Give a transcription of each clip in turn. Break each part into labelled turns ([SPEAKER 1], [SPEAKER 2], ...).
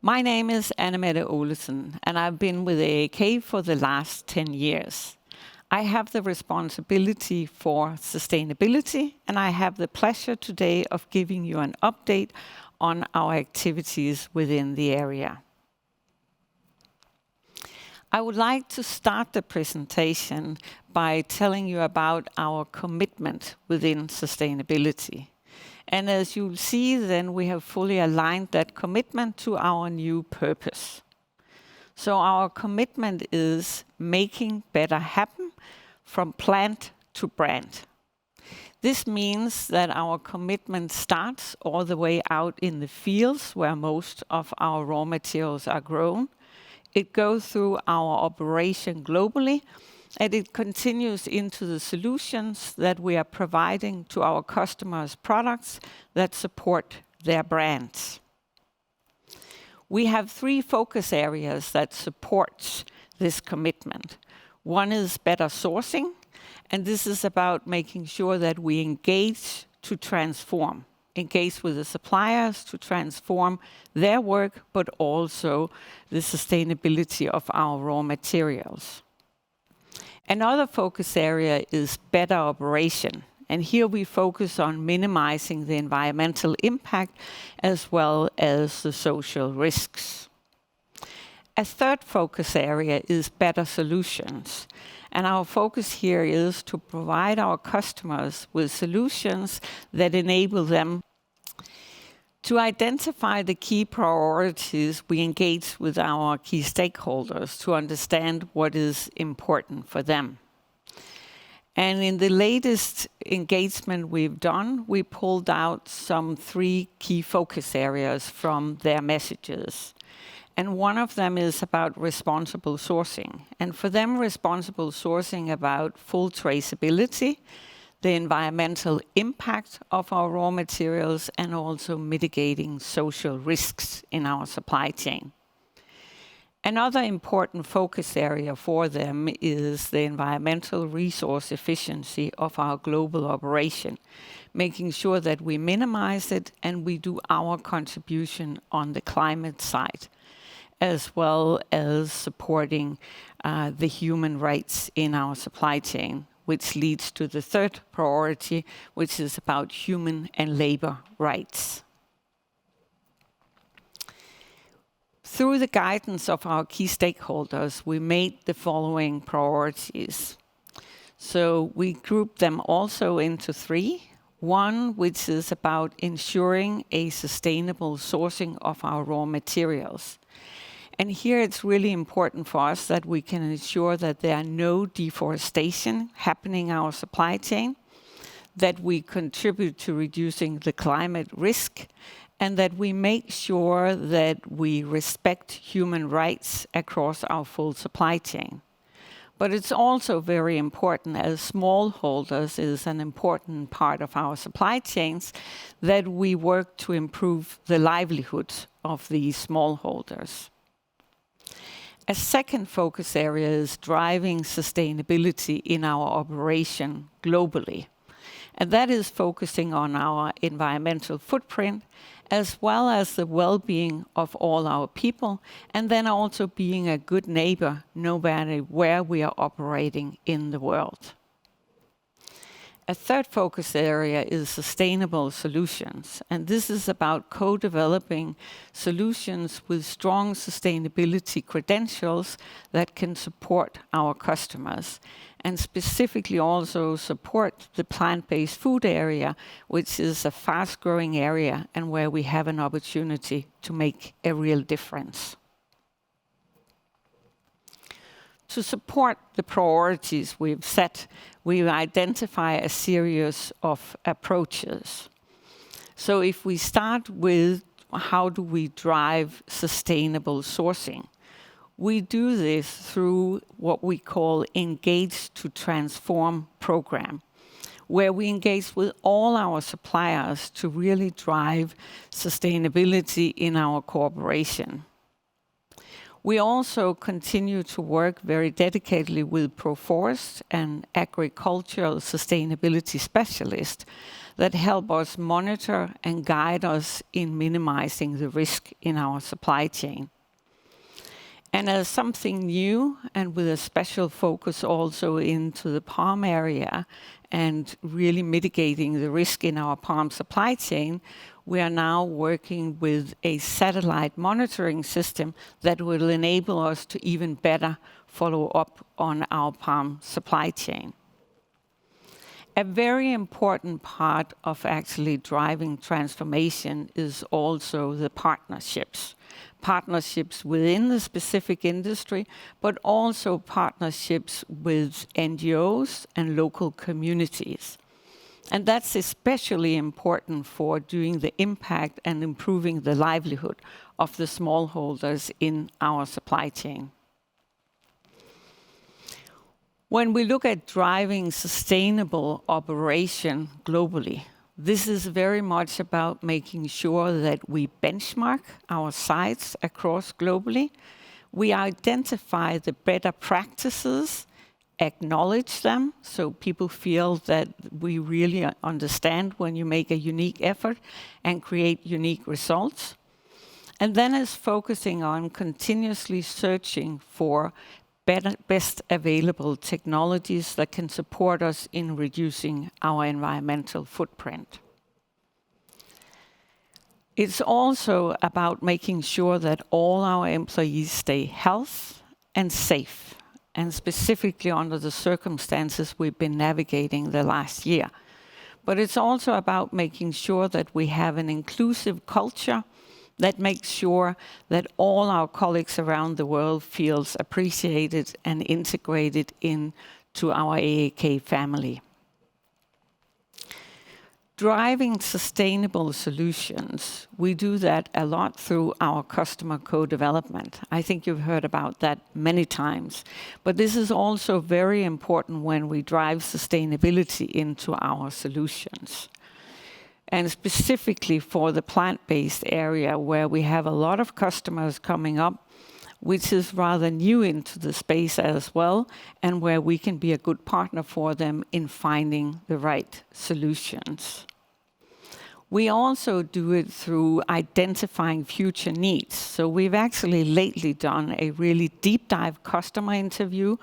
[SPEAKER 1] My name is Anne Mette Olesen, and I've been with AAK for the last 10 years. I have the responsibility for sustainability, and I have the pleasure today of giving you an update on our activities within the area. I would like to start the presentation by telling you about our commitment within sustainability. And as you'll see, then we have fully aligned that commitment to our new purpose. So our commitment is making better happen from plant to brand. This means that our commitment starts all the way out in the fields where most of our raw materials are grown. It goes through our operation globally, and it continues into the solutions that we are providing to our customers' products that support their brands. We have 3 focus areas that support this commitment. One is better sourcing, and this is about making sure that we engage to transform. Engage with the suppliers to transform their work, but also the sustainability of our raw materials. Another focus area is better operation, and here we focus on minimizing the environmental impact as well as the social risks. A third focus area is better solutions, and our focus here is to provide our customers with solutions that enable them to identify the key priorities. We engage with our key stakeholders to understand what is important for them. And in the latest engagement we've done, we pulled out some 3 key focus areas from their messages. And one of them is about responsible sourcing. And for them, responsible sourcing about full traceability, the environmental impact of our raw materials, and also mitigating social risks in our supply chain. Another important focus area for them is the environmental resource efficiency of our global operation, making sure that we minimize it and we do our contribution on the climate side, as well as supporting the human rights in our supply chain, which leads to the 3rd priority, which is about human and labor rights. Through the guidance of our key stakeholders, we made the following priorities. So we grouped them also into 3. One, which is about ensuring a sustainable sourcing of our raw materials. And here it's really important for us that we can ensure that there are no deforestation happening in our supply chain, that we contribute to reducing the climate risk, and that we make sure that we respect human rights across our full supply chain. But it's also very important, as smallholders is an important part of our supply chains, that we work to improve the livelihoods of these smallholders. A second focus area is driving sustainability in our operation globally. And that is focusing on our environmental footprint, as well as the well-being of all our people, and then also being a good neighbor no matter where we are operating in the world. A third focus area is sustainable solutions, and this is about co-developing solutions with strong sustainability credentials that can support our customers, and specifically also support the plant-based food area, which is a fast-growing area and where we have an opportunity to make a real difference. To support the priorities we've set, we identify a series of approaches. So if we start with how do we drive sustainable sourcing, we do this through what we call Engage to Transform program, where we engage with all our suppliers to really drive sustainability in our cooperation. We also continue to work very dedicatedly with Proforest and agricultural sustainability specialists that help us monitor and guide us in minimizing the risk in our supply chain. And as something new, and with a special focus also into the palm area and really mitigating the risk in our palm supply chain, we are now working with a satellite monitoring system that will enable us to even better follow up on our palm supply chain. A very important part of actually driving transformation is also the partnerships. Partnerships within the specific industry, but also partnerships with NGOs and local communities. And that's especially important for doing the impact and improving the livelihood of the smallholders in our supply chain. When we look at driving sustainable operation globally, this is very much about making sure that we benchmark our sites across globally. We identify the better practices, acknowledge them, so people feel that we really understand when you make a unique effort and create unique results. And then is focusing on continuously searching for best available technologies that can support us in reducing our environmental footprint. It's also about making sure that all our employees stay healthy and safe, and specifically under the circumstances we've been navigating the last year. But it's also about making sure that we have an inclusive culture that makes sure that all our colleagues around the world feels appreciated and integrated into our AAK family. Driving sustainable solutions, we do that a lot through our customer co-development. I think you've heard about that many times. But this is also very important when we drive sustainability into our solutions. And specifically for the plant-based area, where we have a lot of customers coming up, which is rather new into the space as well, and where we can be a good partner for them in finding the right solutions. We also do it through identifying future needs. So we've actually lately done a really deep dive customer interview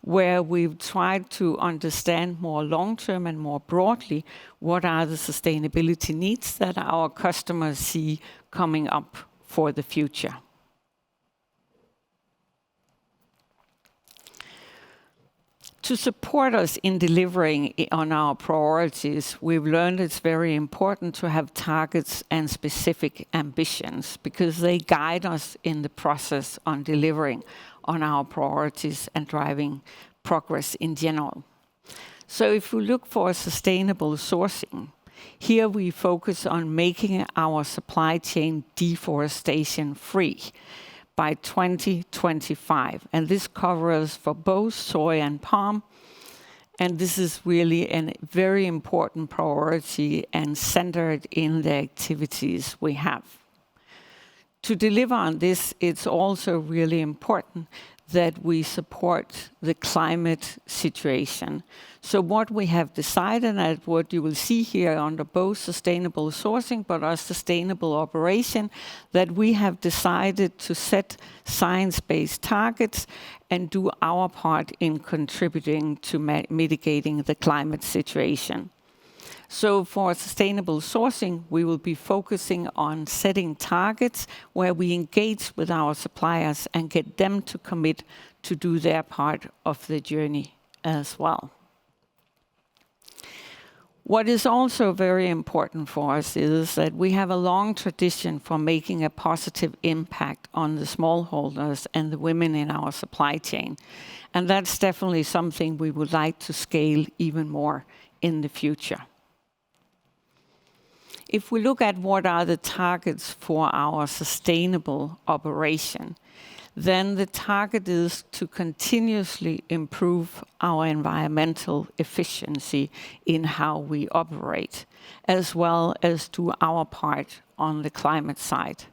[SPEAKER 1] where we've tried to understand more long-term and more broadly what are the sustainability needs that our customers see coming up for the future. To support us in delivering on our priorities, we've learned it's very important to have targets and specific ambitions because they guide us in the process on delivering on our priorities and driving progress in general. So if we look for sustainable sourcing, here we focus on making our supply chain deforestation free by 2025. And this covers for both soy and palm. And this is really a very important priority and centered in the activities we have. To deliver on this, it's also really important that we support the climate situation. So what we have decided, and what you will see here under both sustainable sourcing but our sustainable operation, that we have decided to set science-based targets and do our part in contributing to mitigating the climate situation. So for sustainable sourcing, we will be focusing on setting targets where we engage with our suppliers and get them to commit to do their part of the journey as well. What is also very important for us is that we have a long tradition for making a positive impact on the smallholders and the women in our supply chain. And that's definitely something we would like to scale even more in the future. If we look at what are the targets for our sustainable operation, then the target is to continuously improve our environmental efficiency in how we operate, as well as do our part on the climate side.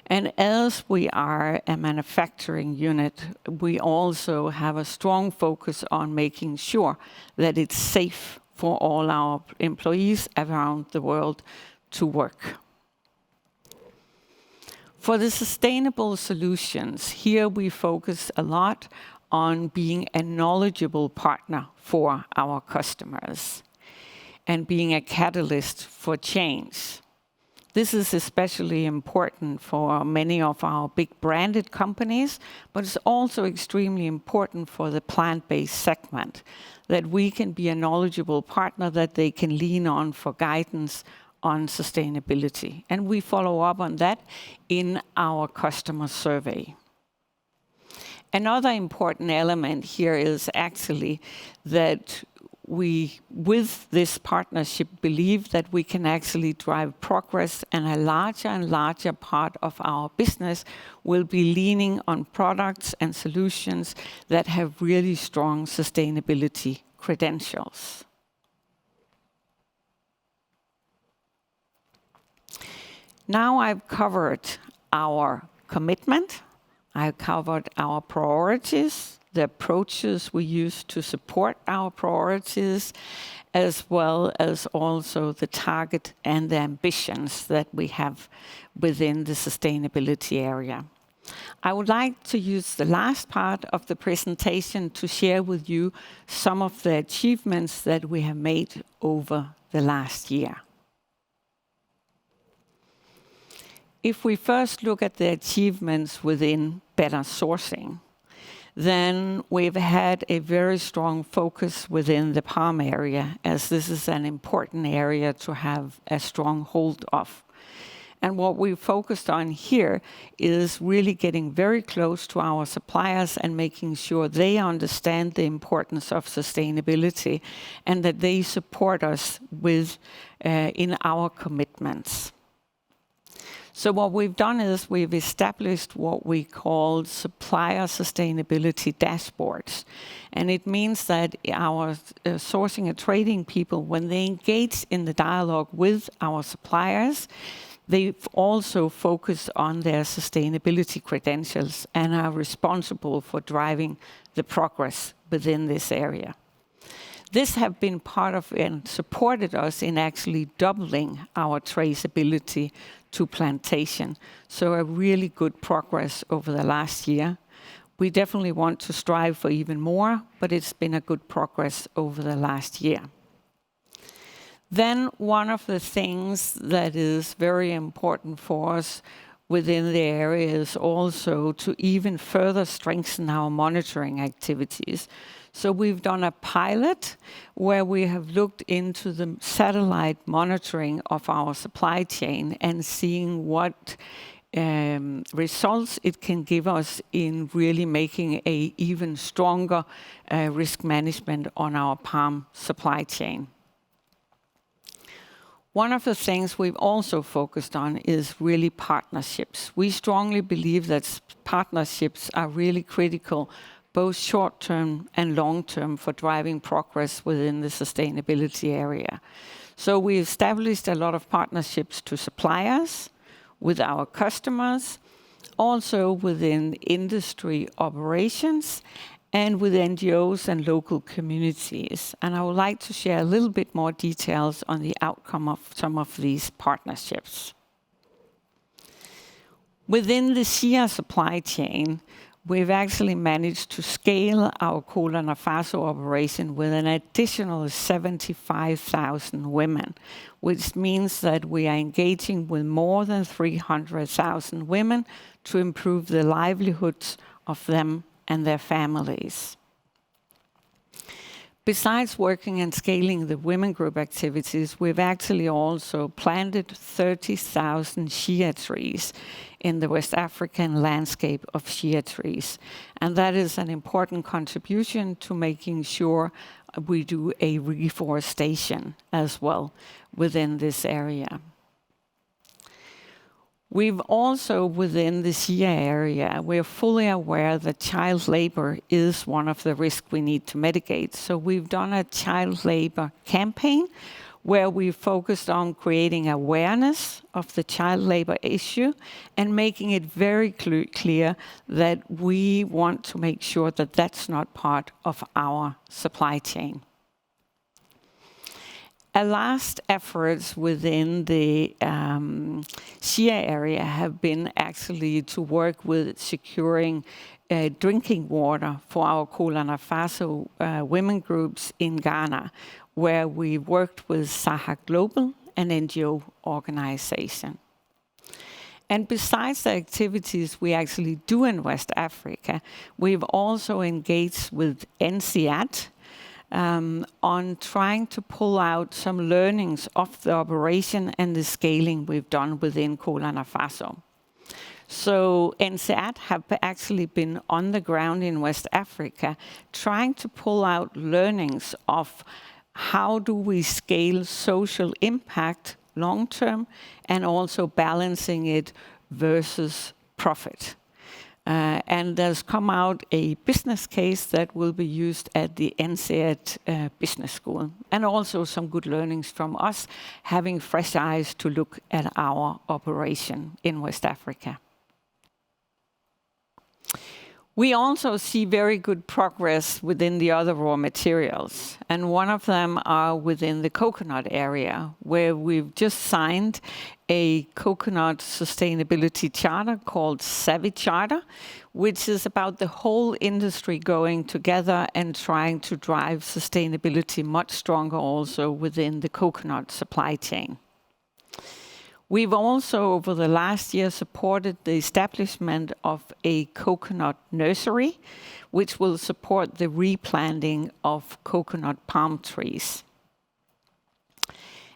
[SPEAKER 1] And as we are a manufacturing unit, we also have a strong focus on making sure that it's safe for all our employees around the world to work. For the sustainable solutions, here we focus a lot on being a knowledgeable partner for our customers and being a catalyst for change. This is especially important for many of our big branded companies, but it's also extremely important for the plant-based segment, that we can be a knowledgeable partner that they can lean on for guidance on sustainability. And we follow up on that in our customer survey. Another important element here is actually that we, with this partnership, believe that we can actually drive progress, and a larger and larger part of our business will be leaning on products and solutions that have really strong sustainability credentials. Now I've covered our commitment, I've covered our priorities, the approaches we use to support our priorities, as well as also the target and the ambitions that we have within the sustainability area. I would like to use the last part of the presentation to share with you some of the achievements that we have made over the last year. If we first look at the achievements within better sourcing, then we've had a very strong focus within the palm area, as this is an important area to have a strong hold of. And what we focused on here is really getting very close to our suppliers and making sure they understand the importance of sustainability and that they support us with in our commitments. So what we've done is we've established what we call supplier sustainability dashboards. And it means that our sourcing and trading people, when they engage in the dialogue with our suppliers, they also focus on their sustainability credentials and are responsible for driving the progress within this area. This has been part of and supported us in actually doubling our traceability to plantation. So a really good progress over the last year. We definitely want to strive for even more, but it's been a good progress over the last year. Then one of the things that is very important for us within the area is also to even further strengthen our monitoring activities. So we've done a pilot where we have looked into the satellite monitoring of our supply chain and seeing what results it can give us in really making a even stronger risk management on our palm supply chain. One of the things we've also focused on is really partnerships. We strongly believe that partnerships are really critical, both short-term and long-term, for driving progress within the sustainability area. So we established a lot of partnerships to suppliers, with our customers, also within industry operations, and with NGOs and local communities. And I would like to share a little bit more details on the outcome of some of these partnerships. Within the shea supply chain, we've actually managed to scale our Burkina Faso operation with an additional 75,000 women, which means that we are engaging with more than 300,000 women to improve the livelihoods of them and their families. Besides working and scaling the women group activities, we've actually also planted 30,000 shea trees in the West African landscape of shea trees. And that is an important contribution to making sure we do a reforestation as well within this area. We've also, within the shea area, we're fully aware that child labor is one of the risks we need to mitigate. So we've done a child labor campaign where we focused on creating awareness of the child labor issue and making it very clear that we want to make sure that that's not part of our supply chain. Our last efforts within the Shia area have been actually to work with securing drinking water for our Kulana Faso women groups in Ghana, where we worked with Saha Global, an NGO organization. And besides the activities we actually do in West Africa, we've also engaged with NCAT on trying to pull out some learnings of the operation and the scaling we've done within Kulana Faso. So NCAT have actually been on the ground in West Africa trying to pull out learnings of how do we scale social impact long-term and also balancing it versus profit. And there's come out a business case that will be used at the NCAT Business School, and also some good learnings from us having fresh eyes to look at our operation in West Africa. We also see very good progress within the other raw materials, and one of them are within the coconut area, where we've just signed a coconut sustainability charter called Savvy Charter, which is about the whole industry going together and trying to drive sustainability much stronger also within the coconut supply chain. We've also, over the last year, supported the establishment of a coconut nursery, which will support the replanting of coconut palm trees.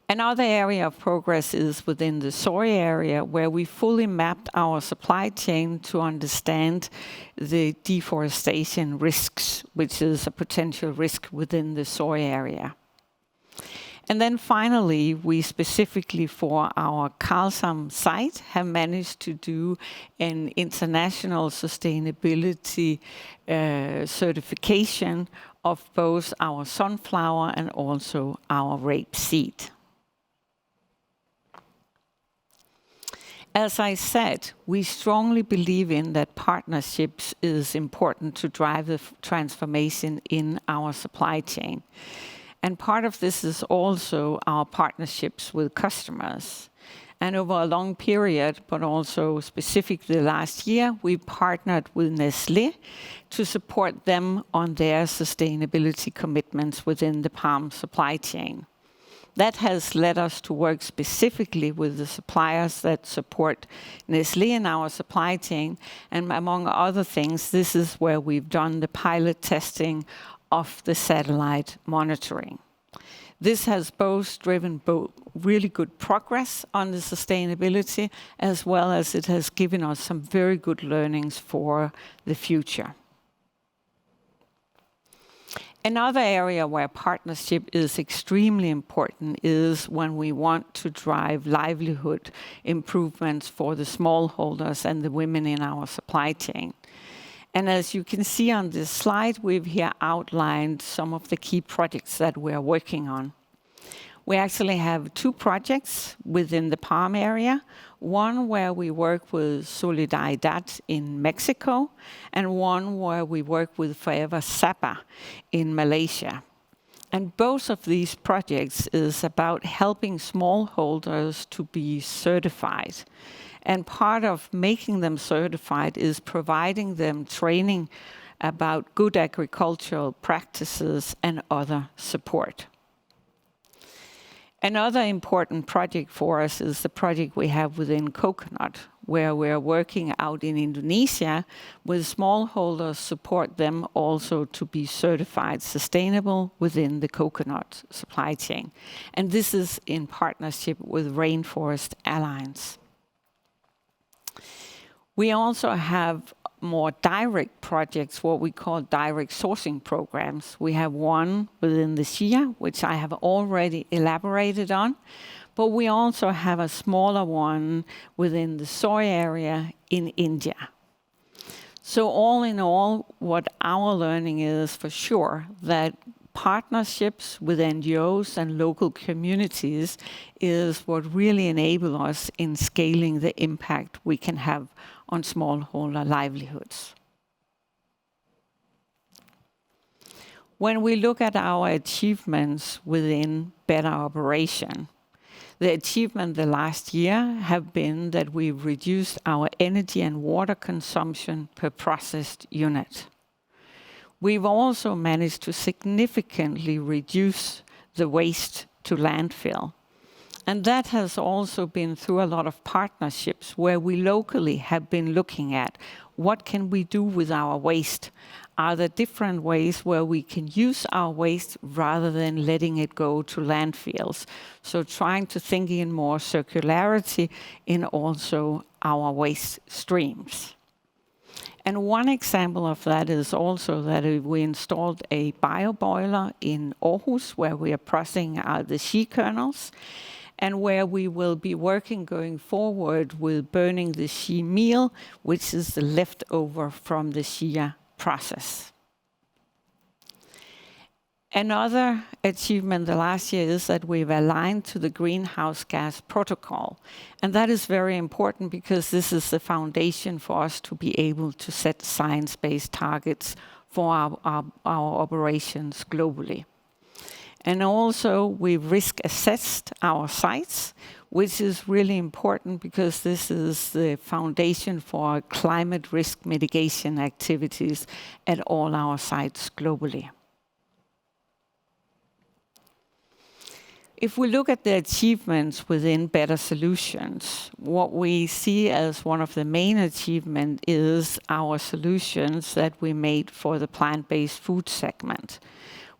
[SPEAKER 1] Another area of progress is within the soy area, where we fully mapped our supply chain to understand the deforestation risks, which is a potential risk within the soy area. And then finally, we specifically for our Karlshamn site have managed to do an international sustainability certification of both our sunflower and also our rapeseed. As I said, we strongly believe in that partnerships is important to drive the transformation in our supply chain. And part of this is also our partnerships with customers. And over a long period, but also specifically last year, we partnered with Nestlé to support them on their sustainability commitments within the palm supply chain. That has led us to work specifically with the suppliers that support Nestlé in our supply chain. And among other things, this is where we've done the pilot testing of the satellite monitoring. This has both driven really good progress on the sustainability, as well as it has given us some very good learnings for the future. Another area where partnership is extremely important is when we want to drive livelihood improvements for the smallholders and the women in our supply chain. And as you can see on this slide, we've here outlined some of the key projects that we're working on. We actually have 2 projects within the palm area, one where we work with Solidaridad in Mexico, and one where we work with Forever Sapa in Malaysia. And both of these projects is about helping smallholders to be certified. And part of making them certified is providing them training about good agricultural practices and other support. Another important project for us is the project we have within coconut, where we're working out in Indonesia with smallholders, support them also to be certified sustainable within the coconut supply chain. And this is in partnership with Rainforest Alliance. We also have more direct projects, what we call direct sourcing programs. We have one within the Shia, which I have already elaborated on, but we also have a smaller one within the soy area in India. So all in all, what our learning is for sure that partnerships with NGOs and local communities is what really enable us in scaling the impact we can have on smallholder livelihoods. When we look at our achievements within better operation, the achievement the last year have been that we've reduced our energy and water consumption per processed unit. We've also managed to significantly reduce the waste to landfill. And that has also been through a lot of partnerships where we locally have been looking at what can we do with our waste? Are there different ways where we can use our waste rather than letting it go to landfills? So trying to think in more circularity in also our waste streams. And one example of that is also that we installed a bio boiler in Aarhus where we are processing the shea kernels, and where we will be working going forward with burning the shea meal, which is the leftover from the shea process. Another achievement the last year is that we've aligned to the greenhouse gas protocol. And that is very important because this is the foundation for us to be able to set science-based targets for our operations globally. And also, we've risk assessed our sites, which is really important because this is the foundation for our climate risk mitigation activities at all our sites globally. If we look at the achievements within Better Solutions, what we see as one of the main achievements is our solutions that we made for the plant-based food segment.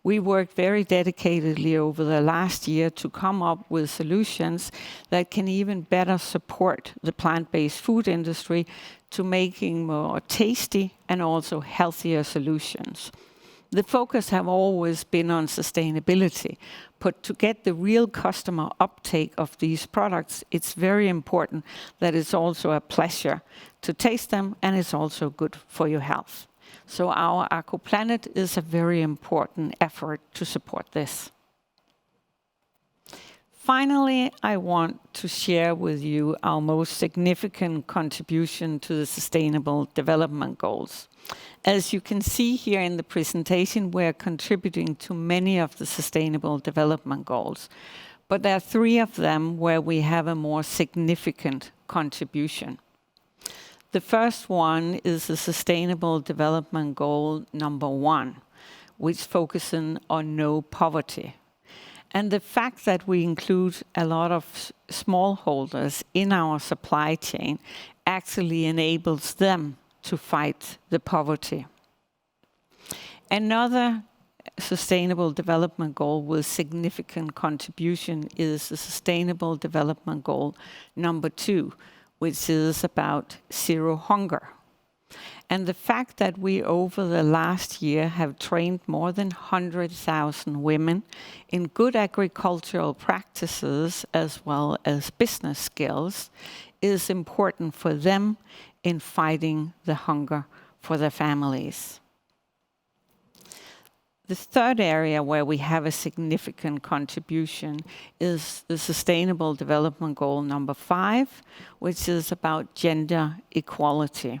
[SPEAKER 1] We worked very dedicatedly over the last year to come up with solutions that can even better support the plant-based food industry to making more tasty and also healthier solutions. The focus have always been on sustainability, but to get the real customer uptake of these products, it's very important that it's also a pleasure to taste them and it's also good for your health. So our AAK is a very important effort to support this. Finally, I want to share with you our most significant contribution to the Sustainable Development Goals. As you can see here in the presentation, we're contributing to many of the Sustainable Development Goals. But there are 3 of them where we have a more significant contribution. The first one is the Sustainable Development Goal number 1, which focuses on no poverty. And the fact that we include a lot of smallholders in our supply chain actually enables them to fight the poverty. Another Sustainable Development Goal with significant contribution is the Sustainable Development Goal number 2, which is about zero hunger. And the fact that we over the last year have trained more than 100,000 women in good agricultural practices as well as business skills is important for them in fighting the hunger for their families. The third area where we have a significant contribution is the Sustainable Development Goal number 5, which is about gender equality.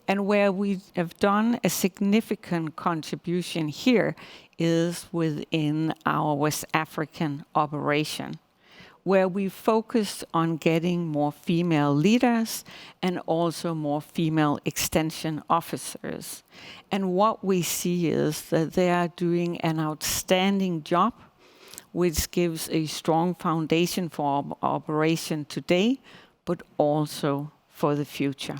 [SPEAKER 1] And where we have done a significant contribution here is within our West African operation, where we focused on getting more female leaders and also more female extension officers. And what we see is that they are doing an outstanding job, which gives a strong foundation for our operation today, but also for the future.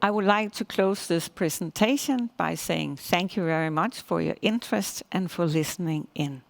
[SPEAKER 1] I would like to close this presentation by saying thank you very much for your interest and for listening in.